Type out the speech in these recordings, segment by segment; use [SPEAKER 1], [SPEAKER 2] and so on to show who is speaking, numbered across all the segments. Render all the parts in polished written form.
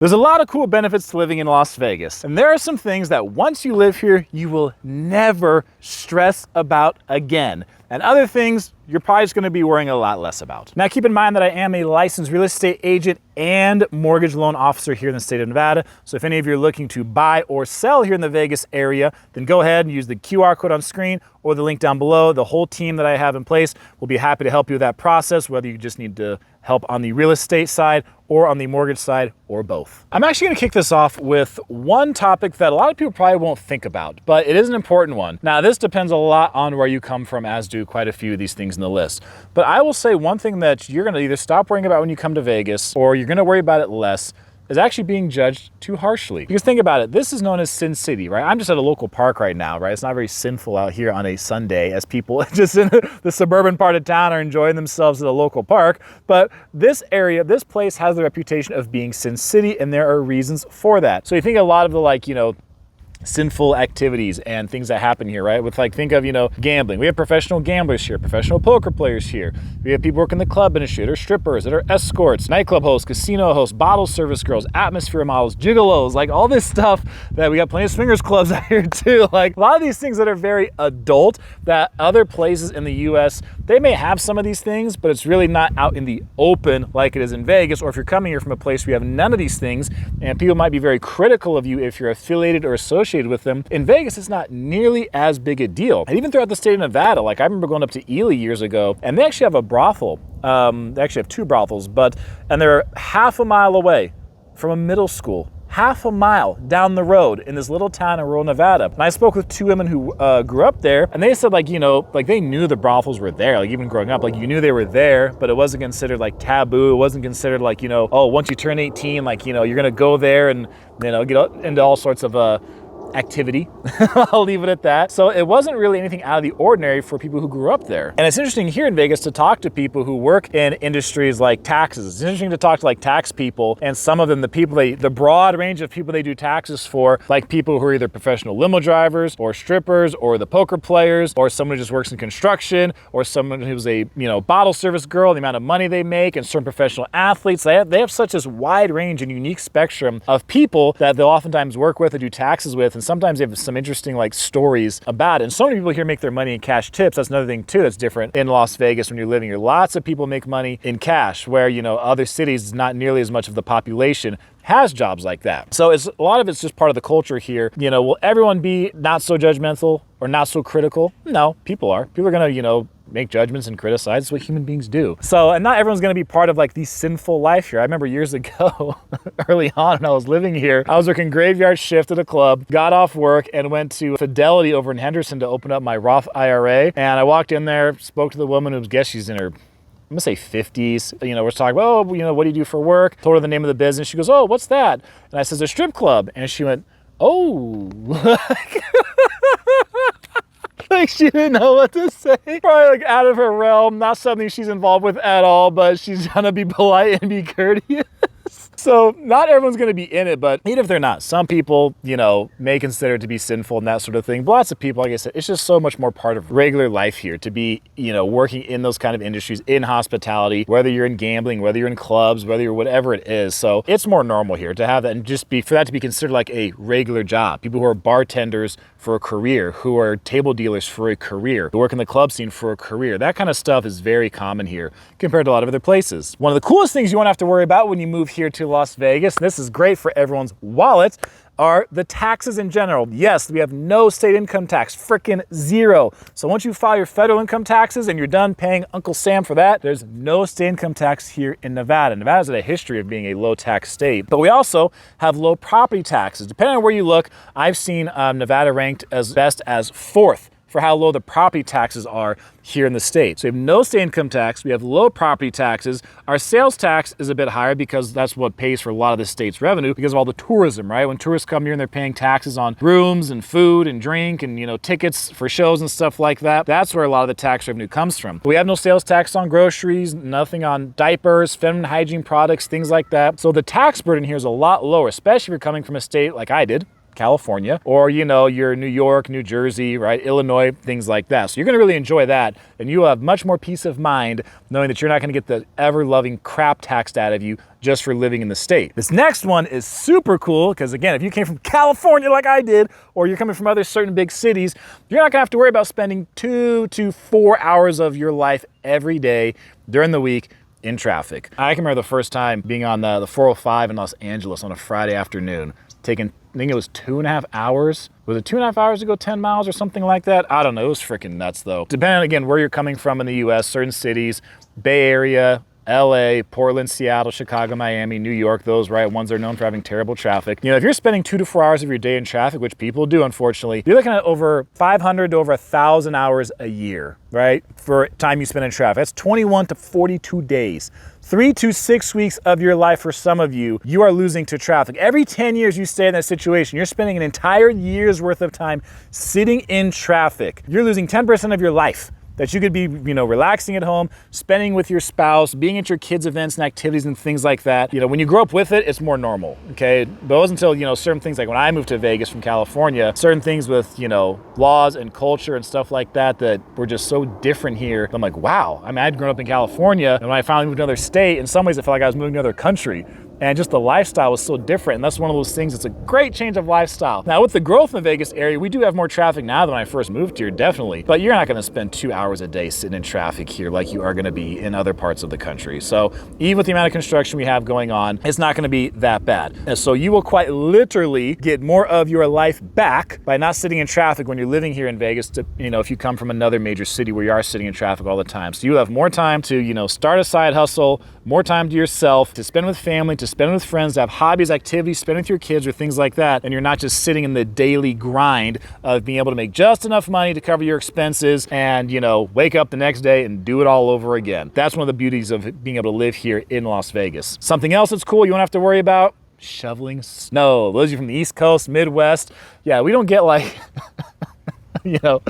[SPEAKER 1] There's a lot of cool benefits to living in Las Vegas, and there are some things that once you live here, you will never stress about again. And other things you're probably just gonna be worrying a lot less about. Now keep in mind that I am a licensed real estate agent and mortgage loan officer here in the state of Nevada. So if any of you are looking to buy or sell here in the Vegas area, then go ahead and use the QR code on screen or the link down below. The whole team that I have in place will be happy to help you with that process, whether you just need to help on the real estate side or on the mortgage side, or both. I'm actually gonna kick this off with one topic that a lot of people probably won't think about, but it is an important one. Now, this depends a lot on where you come from, as do quite a few of these things in the list. But I will say one thing that you're gonna either stop worrying about when you come to Vegas, or you're gonna worry about it less, is actually being judged too harshly. Because think about it, this is known as Sin City, right? I'm just at a local park right now, right? It's not very sinful out here on a Sunday as people just in the suburban part of town are enjoying themselves at a local park. But this area, this place has the reputation of being Sin City, and there are reasons for that. So you think a lot of the sinful activities and things that happen here, right? With think of, gambling. We have professional gamblers here, professional poker players here. We have people working in the club industry that are strippers, that are escorts, nightclub hosts, casino hosts, bottle service girls, atmosphere models, gigolos, all this stuff that we got plenty of swingers clubs out here too. A lot of these things that are very adult that other places in the US, they may have some of these things, but it's really not out in the open like it is in Vegas. Or if you're coming here from a place where you have none of these things and people might be very critical of you if you're affiliated or associated with them. In Vegas, it's not nearly as big a deal. And even throughout the state of Nevada, I remember going up to Ely years ago, and they actually have a brothel. They actually have two brothels, and they're half a mile away from a middle school. Half a mile down the road in this little town in rural Nevada. And I spoke with two women who grew up there, and they said they knew the brothels were there, even growing up, you knew they were there, but it wasn't considered taboo. It wasn't considered once you turn 18, you're gonna go there and, get into all sorts of activity. I'll leave it at that. So it wasn't really anything out of the ordinary for people who grew up there. And it's interesting here in Vegas to talk to people who work in industries like taxes. It's interesting to talk to tax people, and some of them, the broad range of people they do taxes for, people who are either professional limo drivers or strippers or the poker players or someone who just works in construction or someone who's a bottle service girl, the amount of money they make, and certain professional athletes. They have such this wide range and unique spectrum of people that they'll oftentimes work with or do taxes with. And sometimes they have some interesting stories about it. And so many people here make their money in cash tips. That's another thing too that's different in Las Vegas when you're living here. Lots of people make money in cash, where other cities, not nearly as much of the population has jobs like that. So a lot of it's just part of the culture here. Will everyone be not so judgmental or not so critical? No, people are. People are gonna, make judgments and criticize. It's what human beings do. So, and not everyone's gonna be part of the sinful life here. I remember years ago, early on when I was living here, I was working graveyard shift at a club, got off work and went to Fidelity over in Henderson to open up my Roth IRA. And I walked in there, spoke to the woman who, she's in her, I'm gonna say 50s. We're talking, what do you do for work? Told her the name of the business. She goes, oh, what's that? And I says, a strip club. And she went, oh. She didn't know what to say. Probably out of her realm, not something she's involved with at all, but she's trying to be polite and be courteous. So not everyone's going to be in it, but even if they're not, some people, may consider it to be sinful and that sort of thing. But lots of people, like I said, it's just so much more part of regular life here to be, working in those kind of industries, in hospitality, whether you're in gambling, whether you're in clubs, whether you're whatever it is. So it's more normal here to have that and for that to be considered like a regular job. People who are bartenders for a career, who are table dealers for a career, who work in the club scene for a career. That kind of stuff is very common here compared to a lot of other places. One of the coolest things you won't have to worry about when you move here to Las Vegas, and this is great for everyone's wallet, are the taxes in general. Yes, we have no state income tax, frickin' zero. So once you file your federal income taxes and you're done paying Uncle Sam for that, there's no state income tax here in Nevada. Nevada's had a history of being a low tax state, but we also have low property taxes. Depending on where you look, I've seen Nevada ranked as best as 4th for how low the property taxes are here in the state. So we have no state income tax, we have low property taxes. Our sales tax is a bit higher because that's what pays for a lot of the state's revenue because of all the tourism, right? When tourists come here and they're paying taxes on rooms and food and drink and, tickets for shows and stuff like that, that's where a lot of the tax revenue comes from. But we have no sales tax on groceries, nothing on diapers, feminine hygiene products, things like that. So the tax burden here is a lot lower, especially if you're coming from a state like I did, California, or, you know, you're New York, New Jersey, right? Illinois, things like that. So you're going to really enjoy that. And you will have much more peace of mind knowing that you're not going to get the ever-loving crap taxed out of you just for living in the state. This next one is super cool because, again, if you came from California like I did, or you're coming from other certain big cities, you're not gonna have to worry about spending 2 to 4 hours of your life every day during the week in traffic. I can remember the first time being on the 405 in Los Angeles on a Friday afternoon, taking, I think it was 2.5 hours. Was it 2.5 hours to go 10 miles or something like that? I don't know, it was freaking nuts though. Depending on, again, where you're coming from in the US, certain cities, Bay Area, LA, Portland, Seattle, Chicago, Miami, New York, those ones that are known for having terrible traffic. You know, if you're spending 2 to 4 hours of your day in traffic, which people do, unfortunately, you're looking at over 500 to over 1,000 hours a year, right? For time you spend in traffic. That's 21 to 42 days. 3 to 6 weeks of your life for some of you, you are losing to traffic. Every 10 years you stay in that situation, you're spending an entire year's worth of time sitting in traffic. You're losing 10% of your life that you could be, you know, relaxing at home, spending with your spouse, being at your kids' events and activities and things like that. You know, when you grow up with it, it's more normal, okay? But it wasn't until, you know, certain things like when I moved to Vegas from California, certain things with, you know, laws and culture and stuff like that that were just so different here. I'm like, wow. I mean, I'd grown up in California, and when I finally moved to another state, in some ways it felt like I was moving to another country. And just the lifestyle was so different. And that's one of those things, it's a great change of lifestyle. Now with the growth in the Vegas area, we do have more traffic now than when I first moved here, definitely. But you're not gonna spend 2 hours a day sitting in traffic here like you are gonna be in other parts of the country. So even with the amount of construction we have going on, it's not gonna be that bad. And so you will quite literally get more of your life back by not sitting in traffic when you're living here in Vegas to, you know, if you come from another major city where you are sitting in traffic all the time. So you have more time to, you know, start a side hustle, more time to yourself, to spend with family, to spend with friends, to have hobbies, activities, spend with your kids or things like that. And you're not just sitting in the daily grind of being able to make just enough money to cover your expenses and, you know, wake up the next day and do it all over again. That's one of the beauties of being able to live here in Las Vegas. Something else that's cool you won't have to worry about, shoveling snow. Those of you from the East Coast, Midwest, yeah, we don't get like you know,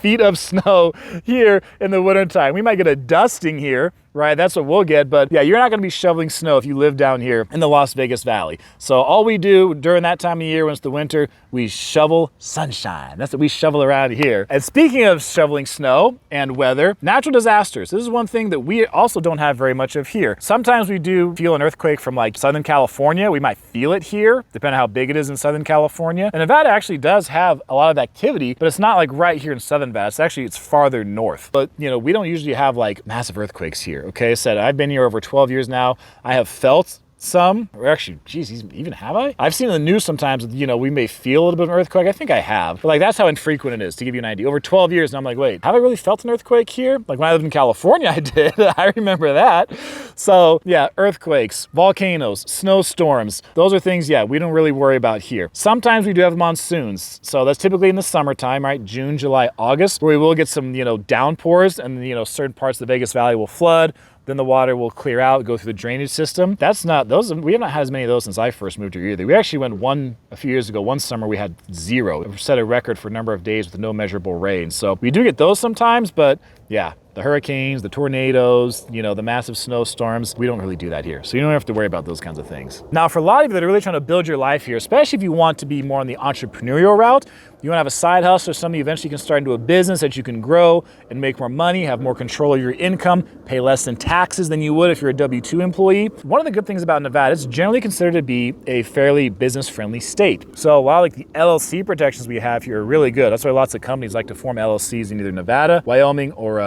[SPEAKER 1] feet of snow here in the wintertime. We might get a dusting here, right? That's what we'll get. But yeah, you're not going to be shoveling snow if you live down here in the Las Vegas Valley. So all we do during that time of year when it's the winter, we shovel sunshine. That's what we shovel around here. And speaking of shoveling snow and weather, natural disasters. This is one thing that we also don't have very much of here. Sometimes we do feel an earthquake from like Southern California. We might feel it here, depending on how big it is in Southern California. And Nevada actually does have a lot of activity, but it's not like right here in Southern Nevada. It's farther north. But you know, we don't usually have like massive earthquakes here. Okay, I said I've been here over 12 years now. I have felt some, or actually, geez, even have I? I've seen in the news sometimes, you know, we may feel a little bit of an earthquake. I think I have, but like that's how infrequent it is, to give you an idea. Over 12 years, and I'm like, wait, have I really felt an earthquake here? Like when I lived in California, I did. I remember that. So yeah, earthquakes, volcanoes, snowstorms, those are things, yeah, we don't really worry about here. Sometimes we do have monsoons. So that's typically in the summertime, right? June, July, August, where we will get some, you know, downpours and, you know, certain parts of the Vegas Valley will flood. Then the water will clear out, go through the drainage system. That's not, those, we have not had as many of those since I first moved here either. We actually went a few years ago, one summer we had 0. We set a record for a number of days with no measurable rain. So we do get those sometimes, but yeah, the hurricanes, the tornadoes, you know, the massive snowstorms, we don't really do that here. So you don't have to worry about those kinds of things. Now, for a lot of you that are really trying to build your life here, especially if you want to be more on the entrepreneurial route, you want to have a side hustle or something you eventually can start into a business that you can grow and make more money, have more control of your income, pay less in taxes than you would if you're a W-2 employee. One of the good things about Nevada, it's generally considered to be a fairly business-friendly state. So while like the LLC protections we have here are really good, that's why lots of companies like to form LLCs in either Nevada, Wyoming, or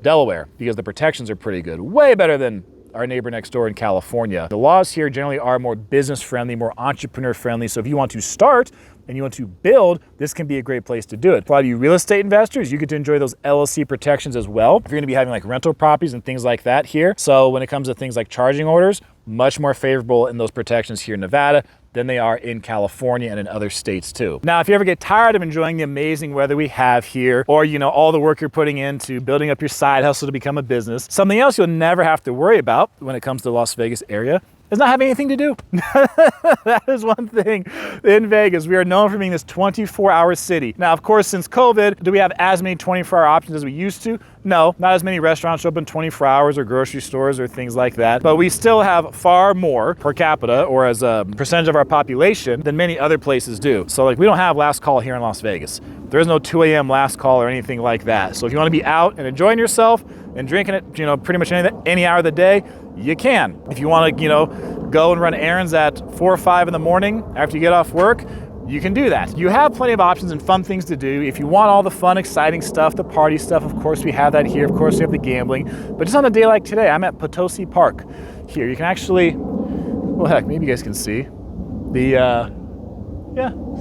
[SPEAKER 1] Delaware, because the protections are pretty good. Way better than our neighbor next door in California. The laws here generally are more business friendly, more entrepreneur friendly. So if you want to start and you want to build, this can be a great place to do it. For a lot of you real estate investors, you get to enjoy those LLC protections as well. If you're gonna be having like rental properties and things like that here. So when it comes to things like charging orders, much more favorable in those protections here in Nevada than they are in California and in other states too. Now, if you ever get tired of enjoying the amazing weather we have here, or you know, all the work you're putting into building up your side hustle to become a business, something else you'll never have to worry about when it comes to the Las Vegas area is not having anything to do. That is one thing in Vegas. We are known for being this 24-hour city. Now, of course, since COVID, do we have as many 24-hour options as we used to? No, not as many restaurants open 24 hours or grocery stores or things like that. But we still have far more per capita or as a percentage of our population than many other places do. So like we don't have last call here in Las Vegas. There is no 2 a.m. last call or anything like that. So if you want to be out and enjoying yourself and drinking it, pretty much any hour of the day, you can. If you want to, go and run errands at 4 or 5 in the morning after you get off work, you can do that. You have plenty of options and fun things to do. If you want all the fun, exciting stuff, the party stuff, of course we have that here. Of course we have the gambling. But just on a day like today, I'm at Potosi Park here. You can actually, well heck, maybe you guys can see the,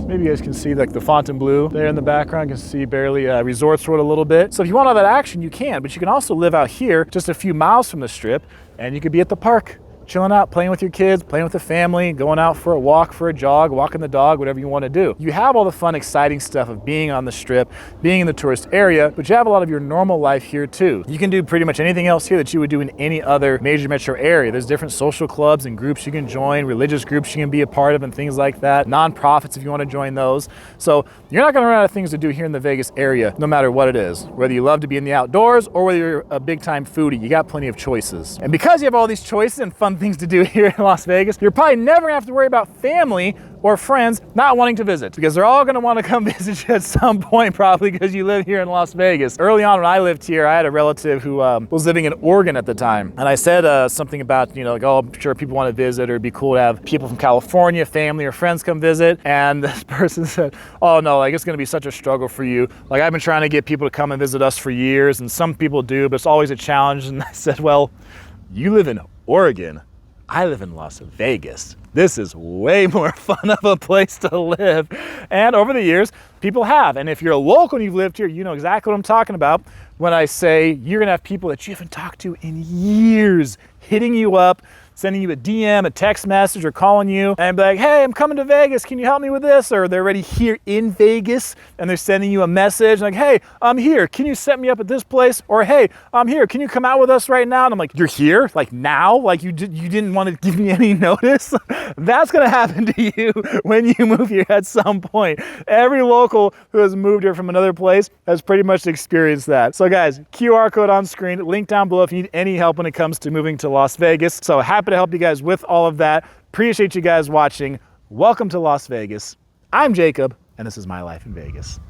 [SPEAKER 1] maybe you guys can see like the Fontainebleau there in the background. You can see barely Resorts World a little bit. So if you want all that action, you can, but you can also live out here just a few miles from the Strip and you could be at the park, chilling out, playing with your kids, playing with the family, going out for a walk, for a jog, walking the dog, whatever you want to do. You have all the fun, exciting stuff of being on the Strip, being in the tourist area, but you have a lot of your normal life here too. You can do pretty much anything else here that you would do in any other major metro area. There's different social clubs and groups you can join, religious groups you can be a part of and things like that, nonprofits if you want to join those. So you're not going to run out of things to do here in the Vegas area, no matter what it is. Whether you love to be in the outdoors or whether you're a big time foodie, you got plenty of choices. And because you have all these choices and fun things to do here in Las Vegas, you're probably never gonna have to worry about family or friends not wanting to visit, because they're all gonna wanna come visit you at some point, probably because you live here in Las Vegas. Early on when I lived here, I had a relative who was living in Oregon at the time. And I said something about, like, oh, I'm sure people wanna visit, or it'd be cool to have people from California, family or friends come visit. And this person said, oh no, like it's gonna be such a struggle for you. Like I've been trying to get people to come and visit us for years, and some people do, but it's always a challenge. And I said, well, you live in Oregon. I live in Las Vegas. This is way more fun of a place to live. And over the years, people have. And if you're a local and you've lived here, you know exactly what I'm talking about when I say you're gonna have people that you haven't talked to in years hitting you up, sending you a DM, a text message, or calling you and be like, hey, I'm coming to Vegas, can you help me with this? Or they're already here in Vegas and they're sending you a message like, hey, I'm here, can you set me up at this place? Or hey, I'm here, can you come out with us right now? And I'm like, you're here? Like now? Like you didn't want to give me any notice? That's gonna happen to you when you move here at some point. Every local who has moved here from another place has pretty much experienced that. So guys, QR code on screen, link down below if you need any help when it comes to moving to Las Vegas. So happy to help you guys with all of that. Appreciate you guys watching. Welcome to Las Vegas. I'm Jacob, and this is my life in Vegas.